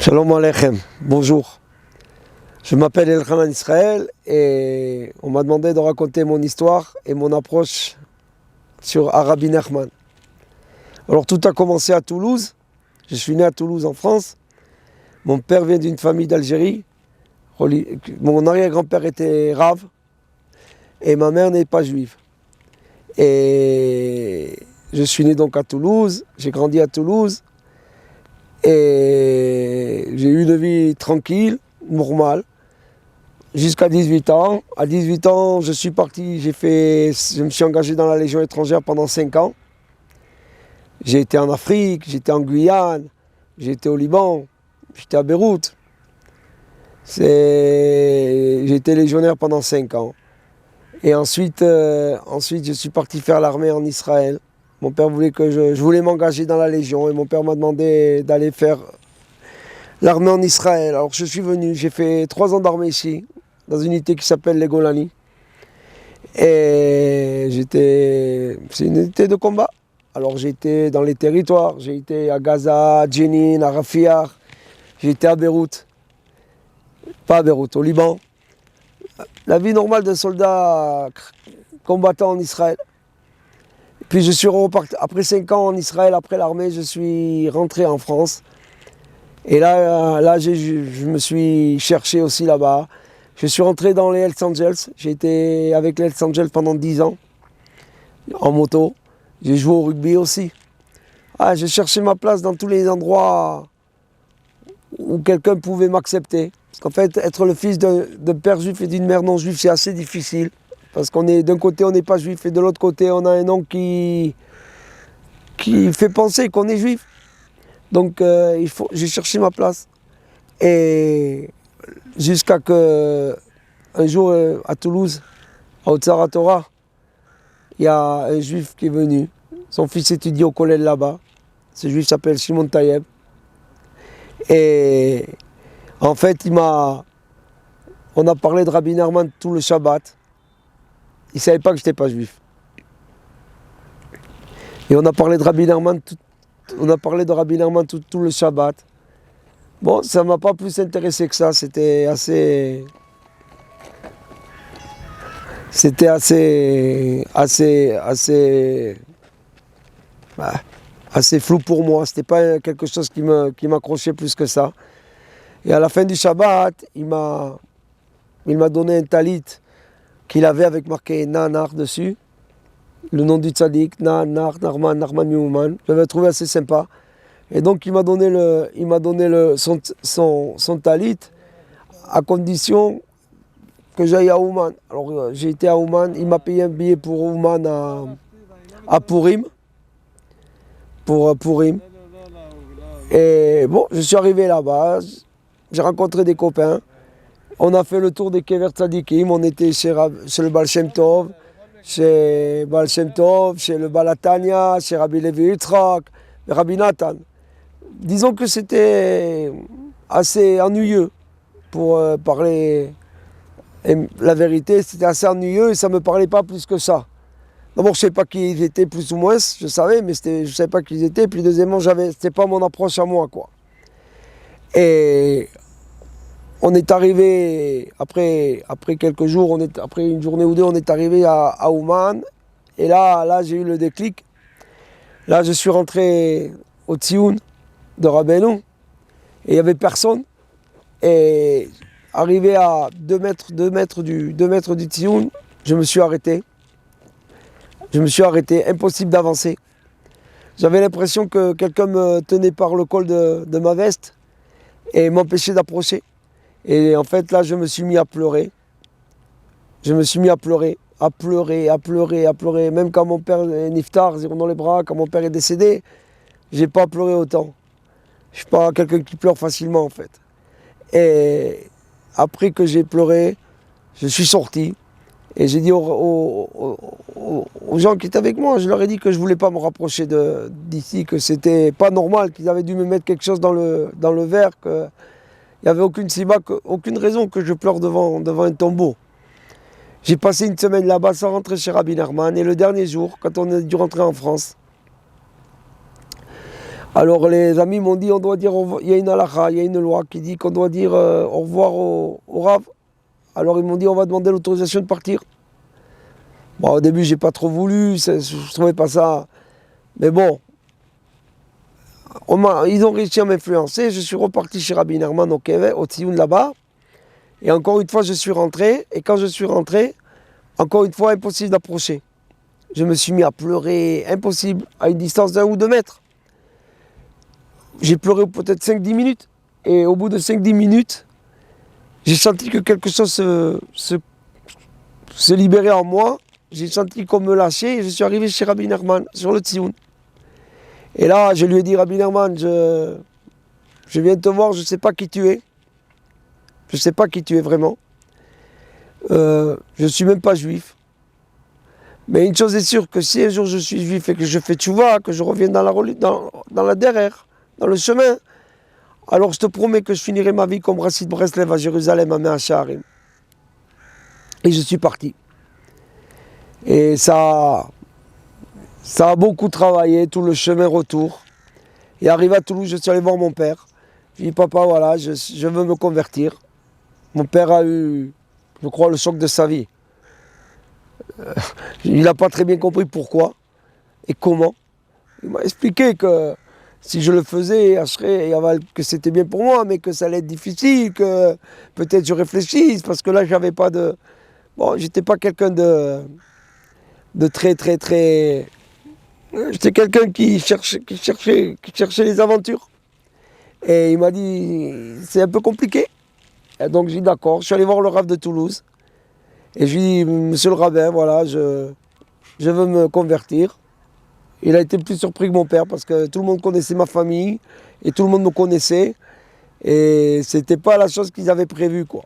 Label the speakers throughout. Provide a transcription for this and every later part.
Speaker 1: Shalom Aleichem, bonjour. Je m'appelle Elchanan Israël et on m'a demandé de raconter mon histoire et mon approche sur Rabbi Nachman. Alors tout a commencé à Toulouse. Je suis né à Toulouse en France. Mon père vient d'une famille d'Algérie. Mon arrière-grand-père était rave et ma mère n'est pas juive. Et je suis né donc à Toulouse, j'ai grandi à Toulouse. Et j'ai eu une vie tranquille, normale, jusqu'à 18 ans. À 18 ans, je suis parti, je me suis engagé dans la Légion étrangère pendant 5 ans. J'ai été en Afrique, j'étais en Guyane, j'ai été au Liban, j'étais à Beyrouth. J'ai été légionnaire pendant 5 ans. Et ensuite, je suis parti faire l'armée en Israël. Mon père voulait que je voulais m'engager dans la Légion et mon père m'a demandé d'aller faire l'armée en Israël. Alors je suis venu, j'ai fait 3 ans d'armée ici, dans une unité qui s'appelle les Golani. Et c'est une unité de combat. Alors j'ai été dans les territoires, j'ai été à Gaza, à Jenin, à Rafia, j'ai été à Beyrouth, pas à Beyrouth, au Liban. La vie normale d'un soldat combattant en Israël. Puis je suis reparti, après 5 ans en Israël, après l'armée, je suis rentré en France. Et là je me suis cherché aussi là-bas. Je suis rentré dans les Hells Angels. J'ai été avec les Hells Angels pendant 10 ans, en moto. J'ai joué au rugby aussi. J'ai cherché ma place dans tous les endroits où quelqu'un pouvait m'accepter. Parce qu'en fait, être le fils d'un père juif et d'une mère non juive, c'est assez difficile. Parce qu'on est d'un côté on n'est pas juif et de l'autre côté on a un nom qui fait penser qu'on est juif. Donc j'ai cherché ma place. Et jusqu'à que un jour à Toulouse, à Otsara Torah, il y a un juif qui est venu. Son fils étudie au collège là-bas. Ce juif s'appelle Shimon Tayeb. Et en fait on a parlé de Rabbi Nachman tout le Shabbat. Il ne savait pas que je n'étais pas juif. Et on a parlé de Rabbi Nachman tout le Shabbat. Bon, ça ne m'a pas plus intéressé que ça. C'était assez flou pour moi. C'était pas quelque chose qui m'accrochait plus que ça. Et à la fin du Shabbat, il m'a donné un talit qu'il avait avec marqué Nanar dessus, le nom du tzaddik, Nachman Yehuman. Je l'avais trouvé assez sympa. Et donc il m'a donné son talit à condition que j'aille à Ouman. Alors j'ai été à Ouman, il m'a payé un billet pour Ouman à Purim. Pour Purim. Et bon, je suis arrivé là-bas, j'ai rencontré des copains. On a fait le tour des Kever Tzadikim, on était chez le Baal Shem Tov, chez le Baal Hatanya, chez Rabbi Levi Yitzhak, Rabbi Nathan. Disons que c'était assez ennuyeux pour parler la vérité, c'était assez ennuyeux et ça ne me parlait pas plus que ça. D'abord, je ne sais pas qui ils étaient plus ou moins, je savais, mais je ne savais pas qui ils étaient. Puis deuxièmement, c'était pas mon approche à moi, quoi. Et on est arrivé, après quelques jours, après une journée ou deux, on est arrivé à Ouman. Et là, j'ai eu le déclic. Là, je suis rentré au Tzioun de Rabbeinu. Et il n'y avait personne. Et arrivé à 2 mètres du Tzioun, je me suis arrêté. Impossible d'avancer. J'avais l'impression que quelqu'un me tenait par le col de ma veste et m'empêchait d'approcher. Et en fait, là, je me suis mis à pleurer. À pleurer. Même quand mon père est niftar, zéro dans les bras, quand mon père est décédé, j'ai pas pleuré autant. Je suis pas quelqu'un qui pleure facilement, en fait. Et après que j'ai pleuré, je suis sorti. Et j'ai dit aux gens qui étaient avec moi, je leur ai dit que je ne voulais pas me rapprocher d'ici, que c'était pas normal, qu'ils avaient dû me mettre quelque chose dans le verre, qu'il n'y avait aucune raison que je pleure devant un tombeau. J'ai passé une semaine là-bas sans rentrer chez Rabbi Nachman. Et le dernier jour, quand on a dû rentrer en France, Alors les amis m'ont dit on doit dire au revoir. Il y a une halakha, il y a une loi qui dit qu'on doit dire au revoir au Rav. Alors ils m'ont dit on va demander l'autorisation de partir. Bon, au début j'ai pas trop voulu, je trouvais pas ça. Mais bon, ils ont réussi à m'influencer. Je suis reparti chez Rabbi Nachman au Québec, au Tsioun là-bas. Et encore une fois je suis rentré. Et quand je suis rentré, encore une fois impossible d'approcher. Je me suis mis à pleurer, impossible, à une distance d'1 ou 2 mètres. J'ai pleuré peut-être 5-10 minutes. Et au bout de 5-10 minutes, j'ai senti que quelque chose se libérait en moi. J'ai senti qu'on me lâchait et je suis arrivé chez Rabbi Nachman, sur le Tsioun. Et là, je lui ai dit, Rabbi Nachman, je viens te voir, je ne sais pas qui tu es. Je ne sais pas qui tu es vraiment. Je ne suis même pas juif. Mais une chose est sûre, que si un jour je suis juif et que je fais tchouva, que je reviens dans la derrière, dans le chemin, alors je te promets que je finirai ma vie comme Rassid Breslev à Jérusalem, à Mea Shearim. Et je suis parti. Et ça a beaucoup travaillé, tout le chemin retour. Et arrivé à Toulouse, je suis allé voir mon père. Je lui ai dit, papa, voilà, je veux me convertir. Mon père a eu, je crois, le choc de sa vie. Il n'a pas très bien compris pourquoi et comment. Il m'a expliqué que si je le faisais, que c'était bien pour moi, mais que ça allait être difficile, que peut-être je réfléchisse, parce que là, j'avais pas de... Bon, j'étais pas quelqu'un de très, très, très... J'étais quelqu'un qui cherchait les aventures. Et il m'a dit, c'est un peu compliqué. Et donc j'ai dit d'accord, je suis allé voir le Rav de Toulouse. Et je lui ai dit, monsieur le rabbin, voilà, je veux me convertir. Il a été plus surpris que mon père parce que tout le monde connaissait ma famille et tout le monde me connaissait. Et c'était pas la chose qu'ils avaient prévue, quoi.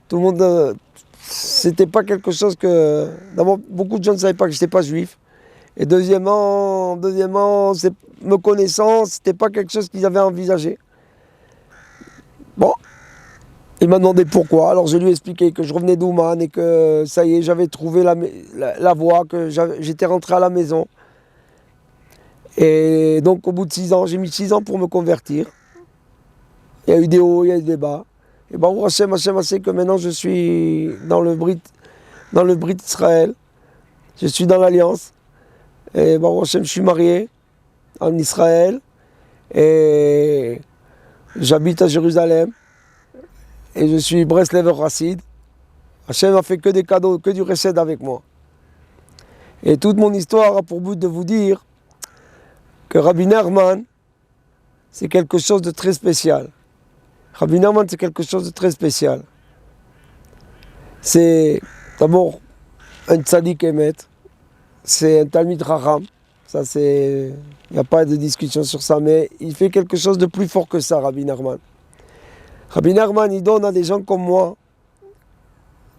Speaker 1: Tout le monde, c'était pas quelque chose que... D'abord, beaucoup de gens ne savaient pas que je n'étais pas juif. Et deuxièmement, me connaissant, c'était pas quelque chose qu'ils avaient envisagé. Bon, il m'a demandé pourquoi. Alors je lui ai expliqué que je revenais d'Ouman et que ça y est, j'avais trouvé la voie, que j'étais rentré à la maison. Et donc au bout de 6 ans, j'ai mis 6 ans pour me convertir. Il y a eu des hauts, il y a eu des bas. Et bon, Hachem sait que maintenant je suis dans le Brit Israël. Je suis dans l'Alliance. Et bon, Hachem, je suis marié en Israël. Et j'habite à Jérusalem. Et je suis Breslever Rassid. Hachem a fait que des cadeaux, que du recette avec moi. Et toute mon histoire a pour but de vous dire que Rabbi Nachman, c'est quelque chose de très spécial. Rabbi Nachman, c'est quelque chose de très spécial. C'est d'abord un tzaddik émet, c'est un Talmid Chacham, ça c'est, il n'y a pas de discussion sur ça, mais il fait quelque chose de plus fort que ça, Rabbi Nachman. Rabbi Nachman, il donne à des gens comme moi,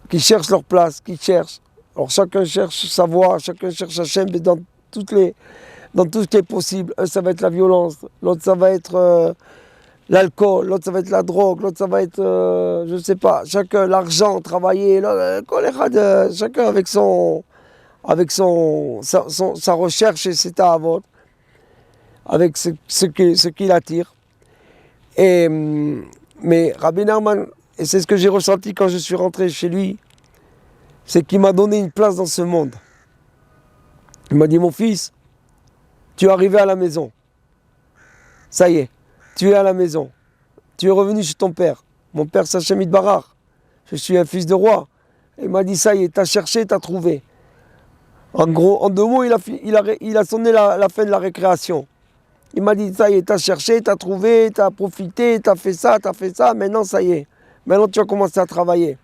Speaker 1: qui cherchent leur place, qui cherchent. Alors chacun cherche sa voie, chacun cherche Hachem dans tout ce qui est possible. Un, ça va être la violence, l'autre, ça va être l'alcool, l'autre, ça va être la drogue, l'autre, ça va être, je ne sais pas, chacun, l'argent, travailler, chacun avec sa recherche et ses tavotes, avec ce qui l'attire. Mais Rabbi Nachman, et c'est ce que j'ai ressenti quand je suis rentré chez lui, c'est qu'il m'a donné une place dans ce monde. Il m'a dit, mon fils, tu es arrivé à la maison. Ça y est, tu es à la maison. Tu es revenu chez ton père. Mon père, c'est Hachem Yitbarach. Je suis un fils de roi. Il m'a dit, ça y est, t'as cherché, t'as trouvé. En gros, en 2 mots, il a sonné la fin de la récréation. Il m'a dit, ça y est, t'as cherché, t'as trouvé, t'as profité, t'as fait ça, maintenant ça y est. Maintenant tu as commencé à travailler.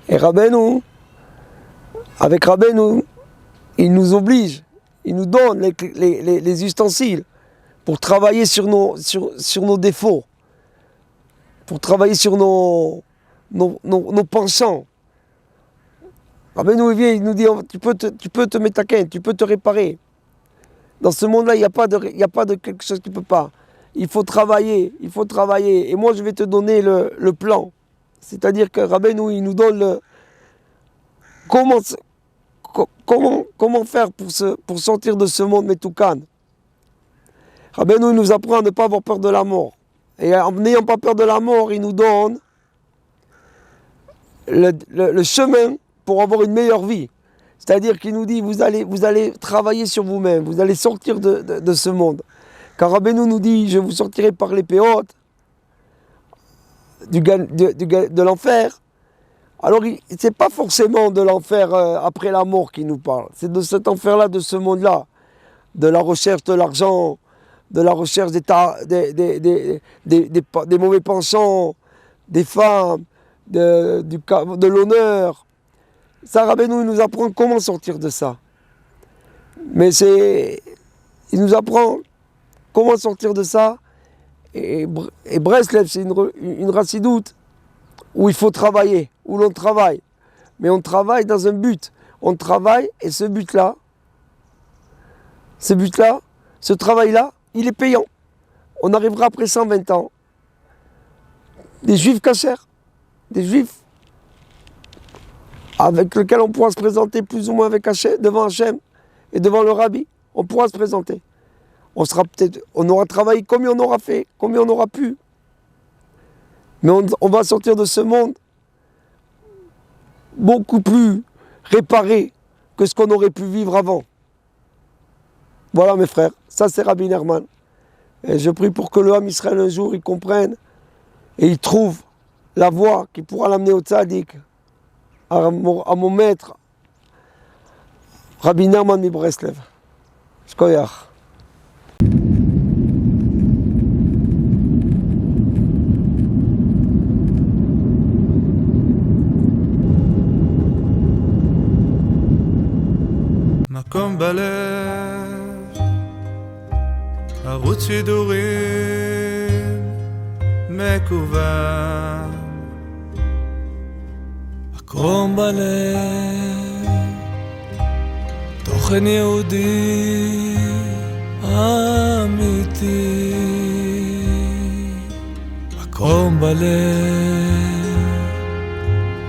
Speaker 1: Et Rabbeinu, avec Rabbeinu, il nous oblige, il nous donne les ustensiles pour travailler sur nos défauts, pour travailler sur nos penchants. Rabbeinu, il vient, il nous dit, tu peux te mettre à quai, tu peux te réparer. Dans ce monde-là, il n'y a pas de quelque chose qui ne peut pas. Il faut travailler. Et moi, je vais te donner le plan. C'est-à-dire que Rabbeinu, il nous donne comment faire pour sortir de ce monde Metoukan. Rabbeinu nous apprend à ne pas avoir peur de la mort. Et en n'ayant pas peur de la mort, il nous donne le chemin pour avoir une meilleure vie. C'est-à-dire qu'il nous dit, vous allez travailler sur vous-même, vous allez sortir de ce monde. Car Rabbeinu nous dit, je vous sortirai par les péotes de l'enfer. Alors, ce n'est pas forcément de l'enfer après la mort qu'il nous parle. C'est de cet enfer-là, de ce monde-là. De la recherche de l'argent, de la recherche des mauvais penchants, des femmes, de l'honneur. Ça, Rabbeinu, il nous apprend comment sortir de ça. Mais il nous apprend comment sortir de ça. Et Breslev, c'est une racidoute où il faut travailler, où l'on travaille. Mais on travaille dans un but. On travaille et ce but-là, ce travail-là, il est payant. On arrivera après 120 ans. Des juifs cachers, des juifs avec lesquels on pourra se présenter plus ou moins avec Hachem, devant Hachem et devant le Rabbi. On pourra se présenter. On aura travaillé combien on aura fait, combien on aura pu. Mais on va sortir de ce monde beaucoup plus réparé que ce qu'on aurait pu vivre avant. Voilà mes frères, ça c'est Rabbi Nerman. Et je prie pour que le Ham Israël un jour il comprenne et il trouve la voie qui pourra l'amener au tzaddik, à mon maître, Rabbi Nerman mi Breslev. Shkoyach.
Speaker 2: מקום בלב, ערוץ שידורים מקוון. מקום בלב, תוכן יהודי אמיתי. מקום בלב,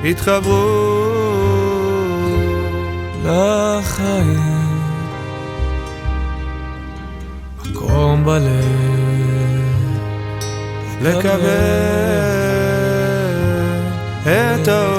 Speaker 2: התחברו לחיים. מקום בלב, לקבל את האור.